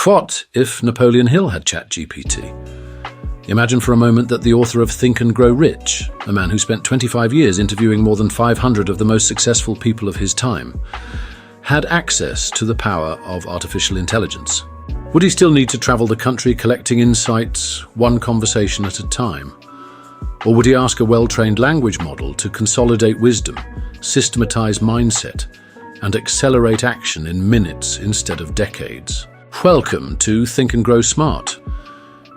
What if Napoleon Hill had ChatGPT? Imagine for a moment that the author of Think and Grow Rich, a man who spent 25 years interviewing more than 500 of the most successful people of his time, had access to the power of artificial intelligence. Would he still need to travel the country collecting insights, one conversation at a time? Or would he ask a well-trained language model to consolidate wisdom, systematize mindset, and accelerate action in minutes instead of decades? Welcome to Think and Grow Smart,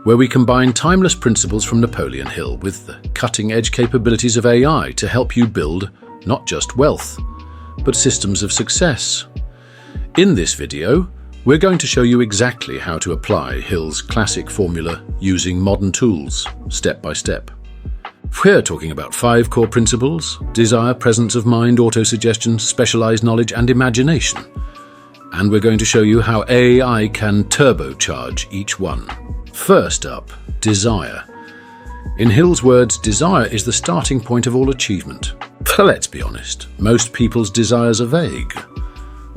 where we combine timeless principles from Napoleon Hill with the cutting-edge capabilities of AI to help you build not just wealth, but systems of success. In this video, we're going to show you exactly how to apply Hill's classic formula using modern tools, step by step. We're talking about 5 core principles: desire, presence of mind, autosuggestion, specialized knowledge, and imagination. And we're going to show you how AI can turbocharge each one. First up, desire. In Hill's words, desire is the starting point of all achievement. But let's be honest, most people's desires are vague.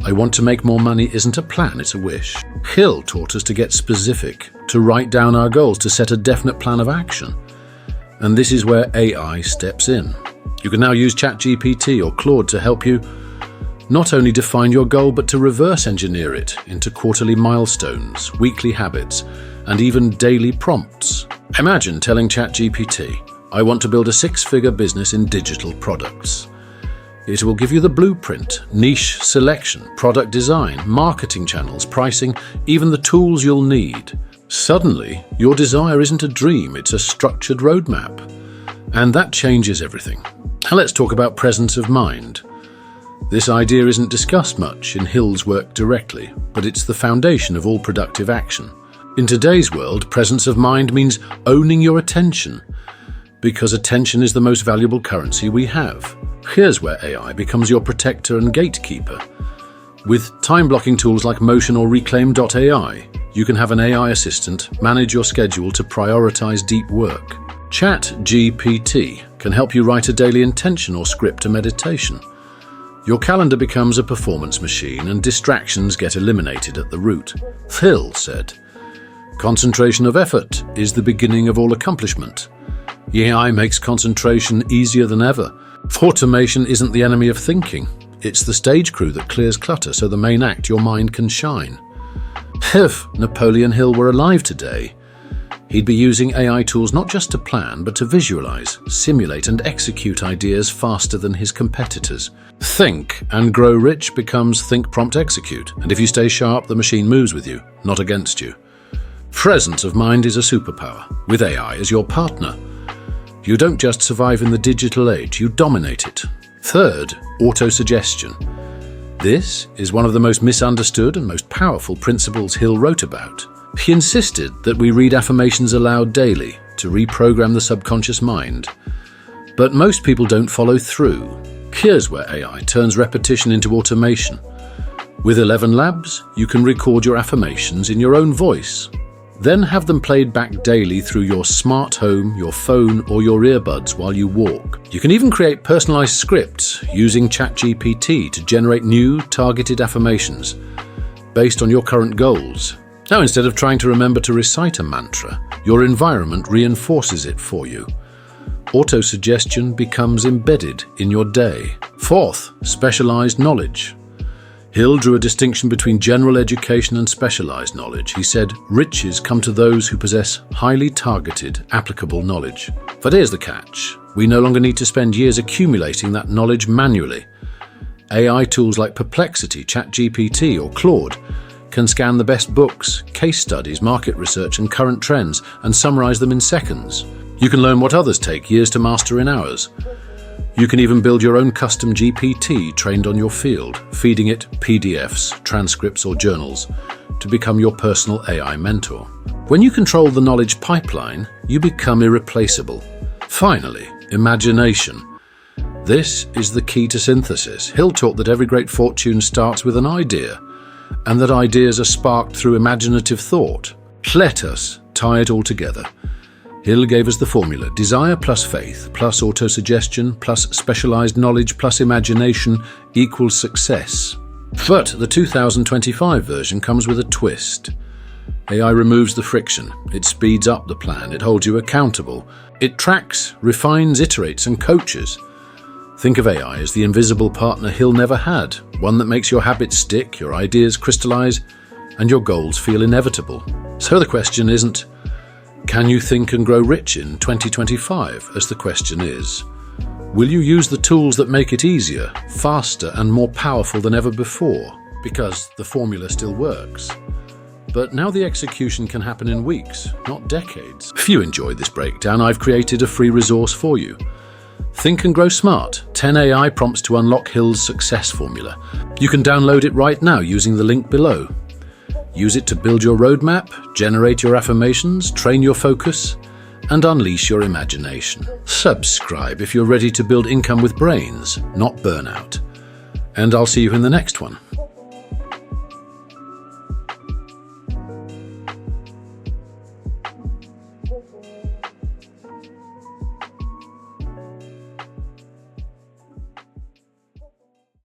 I want to make more money isn't a plan, it's a wish. Hill taught us to get specific, to write down our goals, to set a definite plan of action. And this is where AI steps in. You can now use ChatGPT or Claude to help you not only define your goal, but to reverse engineer it into quarterly milestones, weekly habits, and even daily prompts. Imagine telling ChatGPT, I want to build a 6-figure business in digital products. It will give you the blueprint, niche selection, product design, marketing channels, pricing, even the tools you'll need. Suddenly, your desire isn't a dream, it's a structured roadmap. And that changes everything. Now let's talk about presence of mind. This idea isn't discussed much in Hill's work directly, but it's the foundation of all productive action. In today's world, presence of mind means owning your attention, because attention is the most valuable currency we have. Here's where AI becomes your protector and gatekeeper. With time-blocking tools like Motion or Reclaim.ai, you can have an AI assistant manage your schedule to prioritize deep work. ChatGPT can help you write a daily intention or script a meditation. Your calendar becomes a performance machine and distractions get eliminated at the root. Hill said, concentration of effort is the beginning of all accomplishment. AI makes concentration easier than ever. Automation isn't the enemy of thinking. It's the stage crew that clears clutter so the main act, your mind, can shine. If Napoleon Hill were alive today, he'd be using AI tools not just to plan, but to visualize, simulate, and execute ideas faster than his competitors. Think and Grow Rich becomes Think, Prompt, Execute. And if you stay sharp, the machine moves with you, not against you. Presence of mind is a superpower, with AI as your partner. You don't just survive in the digital age, you dominate it. Third, autosuggestion. This is one of the most misunderstood and most powerful principles Hill wrote about. He insisted that we read affirmations aloud daily to reprogram the subconscious mind. But most people don't follow through. Here's where AI turns repetition into automation. With 11 labs, you can record your affirmations in your own voice. Then have them played back daily through your smart home, your phone, or your earbuds while you walk. You can even create personalized scripts using ChatGPT to generate new, targeted affirmations based on your current goals. Now, instead of trying to remember to recite a mantra, your environment reinforces it for you. Autosuggestion becomes embedded in your day. Fourth, specialized knowledge. Hill drew a distinction between general education and specialized knowledge. He said, riches come to those who possess highly targeted, applicable knowledge. But here's the catch. We no longer need to spend years accumulating that knowledge manually. AI tools like Perplexity, ChatGPT, or Claude can scan the best books, case studies, market research, and current trends, and summarize them in seconds. You can learn what others take years to master in hours. You can even build your own custom GPT trained on your field, feeding it PDFs, transcripts, or journals to become your personal AI mentor. When you control the knowledge pipeline, you become irreplaceable. Finally, imagination. This is the key to synthesis. Hill taught that every great fortune starts with an idea, and that ideas are sparked through imaginative thought. Let us tie it all together. Hill gave us the formula: desire plus faith plus autosuggestion plus specialized knowledge plus imagination equals success. But the 2025 version comes with a twist. AI removes the friction. It speeds up the plan. It holds you accountable. It tracks, refines, iterates, and coaches. Think of AI as the invisible partner Hill never had, one that makes your habits stick, your ideas crystallize, and your goals feel inevitable. So the question isn't, can you think and grow rich in 2025, as the question is, will you use the tools that make it easier, faster, and more powerful than ever before? Because the formula still works. But now the execution can happen in weeks, not decades. If you enjoyed this breakdown, I've created a free resource for you. Think and Grow Smart, 10 AI prompts to unlock Hill's success formula. You can download it right now using the link below. Use it to build your roadmap, generate your affirmations, train your focus, and unleash your imagination. Subscribe if you're ready to build income with brains, not burnout. And I'll see you in the next one.